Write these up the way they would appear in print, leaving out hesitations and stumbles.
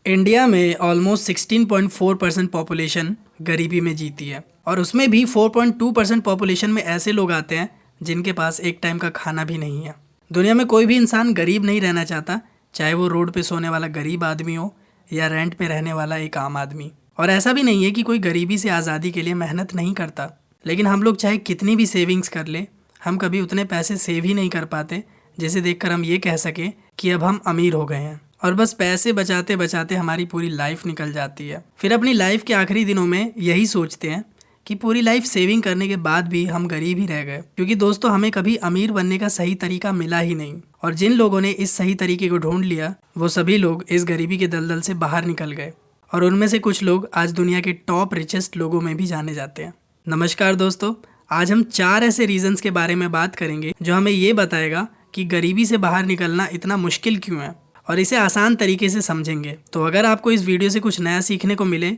India में almost 16.4% population गरीबी में जीती है और उसमें भी 4.2% पॉपुलेशन में ऐसे लोग आते हैं जिनके पास एक टाइम का खाना भी नहीं है। दुनिया में कोई भी इंसान गरीब नहीं रहना चाहता, चाहे वो रोड पे सोने वाला गरीब आदमी हो या रेंट पे रहने वाला एक आम आदमी। और ऐसा भी नहीं है कि कोई गरीबी से आज़ादी के लिए मेहनत नहीं करता, लेकिन हम लोग चाहे कितनी भी सेविंग्स कर ले, हम कभी उतने पैसे सेव ही नहीं कर पाते जिसे देखकर हम ये कह सकें कि अब हम अमीर हो गए हैं। और बस पैसे बचाते बचाते हमारी पूरी लाइफ निकल जाती है। फिर अपनी लाइफ के आखिरी दिनों में यही सोचते हैं कि पूरी लाइफ सेविंग करने के बाद भी हम गरीब ही रह गए, क्योंकि दोस्तों हमें कभी अमीर बनने का सही तरीका मिला ही नहीं। और जिन लोगों ने इस सही तरीके को ढूंढ लिया वो सभी लोग इस गरीबी के दलदल से बाहर निकल गए और उनमें से कुछ लोग आज दुनिया के टॉप रिचेस्ट लोगों में भी जाने जाते हैं। नमस्कार दोस्तों, आज हम 4 ऐसे रीजंस के बारे में बात करेंगे जो हमें ये बताएगा कि गरीबी से बाहर निकलना इतना मुश्किल क्यों है और इसे आसान तरीके से समझेंगे। तो अगर आपको इस वीडियो से कुछ नया सीखने को मिले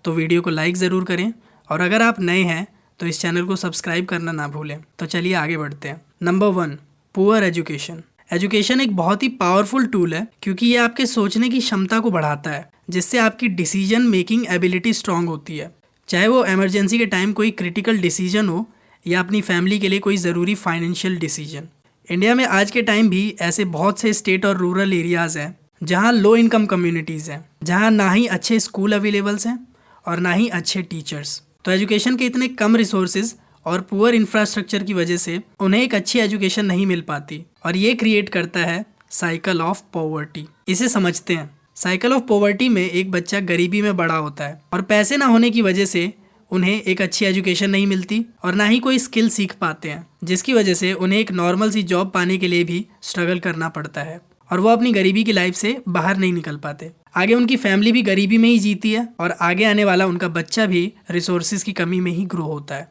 तो वीडियो को लाइक ज़रूर करें, और अगर आप नए हैं तो इस चैनल को सब्सक्राइब करना ना भूलें। तो चलिए आगे बढ़ते हैं। Number 1, poor education. एजुकेशन एक बहुत ही पावरफुल टूल है क्योंकि ये आपके सोचने की क्षमता को बढ़ाता है, जिससे आपकी डिसीजन मेकिंग एबिलिटी स्ट्रांग होती है। चाहे वो इमरजेंसी के टाइम कोई क्रिटिकल डिसीजन हो या अपनी फैमिली के लिए कोई ज़रूरी फाइनेंशियल डिसीजन। इंडिया में आज के टाइम भी ऐसे बहुत से स्टेट और रूरल एरियाज़ हैं जहाँ लो इनकम कम्युनिटीज़ हैं, जहाँ ना ही अच्छे स्कूल अवेलेबल्स हैं और ना ही अच्छे टीचर्स। तो एजुकेशन के इतने कम रिसोर्सेज और पुअर इंफ्रास्ट्रक्चर की वजह से उन्हें एक अच्छी एजुकेशन नहीं मिल पाती, और ये क्रिएट करता है साइकिल ऑफ पॉवर्टी। इसे समझते हैं। साइकिल ऑफ पॉवर्टी में एक बच्चा गरीबी में बड़ा होता है और पैसे ना होने की वजह से उन्हें एक अच्छी एजुकेशन नहीं मिलती और ना ही कोई स्किल सीख पाते हैं, जिसकी वजह से उन्हें एक नॉर्मल सी जॉब पाने के लिए भी स्ट्रगल करना पड़ता है और वो अपनी गरीबी की लाइफ से बाहर नहीं निकल पाते। आगे उनकी फैमिली भी गरीबी में ही जीती है और आगे आने वाला उनका बच्चा भी रिसोर्सेज की कमी में ही ग्रो होता है।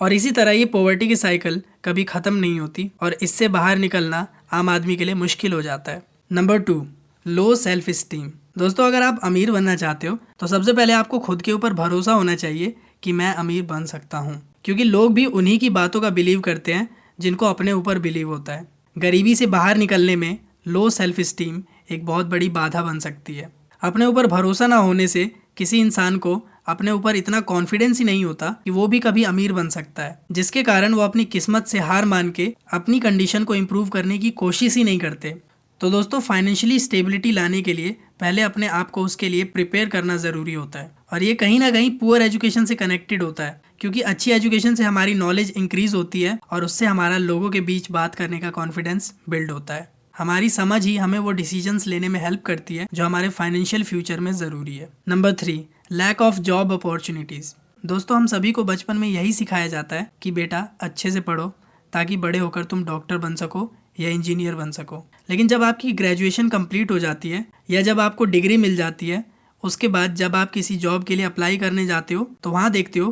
और इसी तरह ये पॉवर्टी की साइकिल कभी ख़त्म नहीं होती और इससे बाहर निकलना आम आदमी के लिए मुश्किल हो जाता है। Number 2, low self esteem. दोस्तों अगर आप अमीर बनना चाहते हो तो सबसे पहले आपको खुद के ऊपर भरोसा होना चाहिए कि मैं अमीर बन सकता हूँ, क्योंकि लोग भी उन्हीं की बातों का बिलीव करते हैं जिनको अपने ऊपर बिलीव होता है। गरीबी से बाहर निकलने में लो सेल्फ स्टीम एक बहुत बड़ी बाधा बन सकती है। अपने ऊपर भरोसा ना होने से किसी इंसान को अपने ऊपर इतना कॉन्फिडेंस ही नहीं होता कि वो भी कभी अमीर बन सकता है, जिसके कारण वो अपनी किस्मत से हार मान के अपनी कंडीशन को इम्प्रूव करने की कोशिश ही नहीं करते। तो दोस्तों फाइनेंशियली स्टेबिलिटी लाने के लिए पहले अपने आप को उसके लिए प्रिपेयर करना ज़रूरी होता है, और ये कहीं ना कहीं पुअर एजुकेशन से कनेक्टेड होता है, क्योंकि अच्छी एजुकेशन से हमारी नॉलेज इंक्रीज होती है और उससे हमारा लोगों के बीच बात करने का कॉन्फिडेंस बिल्ड होता है। हमारी समझ ही हमें वो डिसीजंस लेने में हेल्प करती है जो हमारे फाइनेंशियल फ्यूचर में ज़रूरी है। Number 3, lack of job opportunities. दोस्तों हम सभी को बचपन में यही सिखाया जाता है कि बेटा अच्छे से पढ़ो ताकि बड़े होकर तुम डॉक्टर बन सको या इंजीनियर बन सको। लेकिन जब आपकी ग्रेजुएशन कंप्लीट हो जाती है या जब आपको डिग्री मिल जाती है, उसके बाद जब आप किसी जॉब के लिए अप्लाई करने जाते हो तो वहाँ देखते हो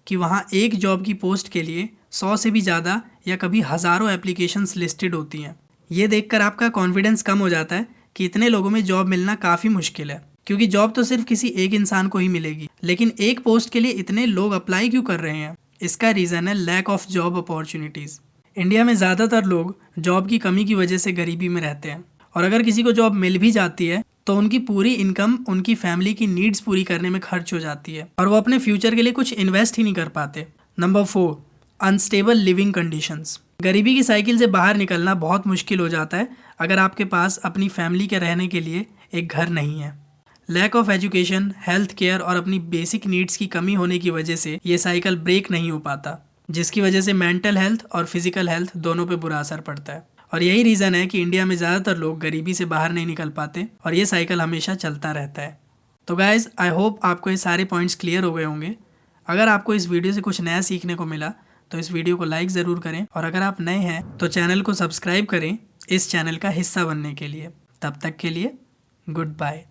कि वहाँ एक जॉब की पोस्ट के लिए 100 से भी ज़्यादा या कभी हज़ारों एप्लीकेशंस लिस्टेड होती हैं। ये देखकर आपका कॉन्फिडेंस कम हो जाता है कि इतने लोगों में जॉब मिलना काफ़ी मुश्किल है, क्योंकि जॉब तो सिर्फ किसी एक इंसान को ही मिलेगी, लेकिन एक पोस्ट के लिए इतने लोग अप्लाई क्यों कर रहे हैं? इसका रीज़न है lack of job opportunities. India में ज़्यादातर लोग जॉब की कमी की वजह से गरीबी में रहते हैं, और अगर किसी को जॉब मिल भी जाती है तो उनकी पूरी इनकम उनकी फैमिली की नीड्स पूरी करने में खर्च हो जाती है और वो अपने फ्यूचर के लिए कुछ इन्वेस्ट ही नहीं कर पाते। Number 4, unstable living conditions. गरीबी की साइकिल से बाहर निकलना बहुत मुश्किल हो जाता है अगर आपके पास अपनी फैमिली के रहने के लिए एक घर नहीं है। Lack of education, health care और अपनी बेसिक नीड्स की कमी होने की वजह से ये साइकिल ब्रेक नहीं हो पाता, जिसकी वजह से मेंटल हेल्थ और फिजिकल हेल्थ दोनों पे बुरा असर पड़ता है। और यही रीज़न है कि इंडिया में ज़्यादातर लोग गरीबी से बाहर नहीं निकल पाते और ये साइकिल हमेशा चलता रहता है। तो गाइज़ आई होप आपको ये सारे पॉइंट्स क्लियर हो गए होंगे। अगर आपको इस वीडियो से कुछ नया सीखने को मिला तो इस वीडियो को लाइक ज़रूर करें, और अगर आप नए हैं तो चैनल को सब्सक्राइब करें इस चैनल का हिस्सा बनने के लिए। तब तक के लिए गुड बाय।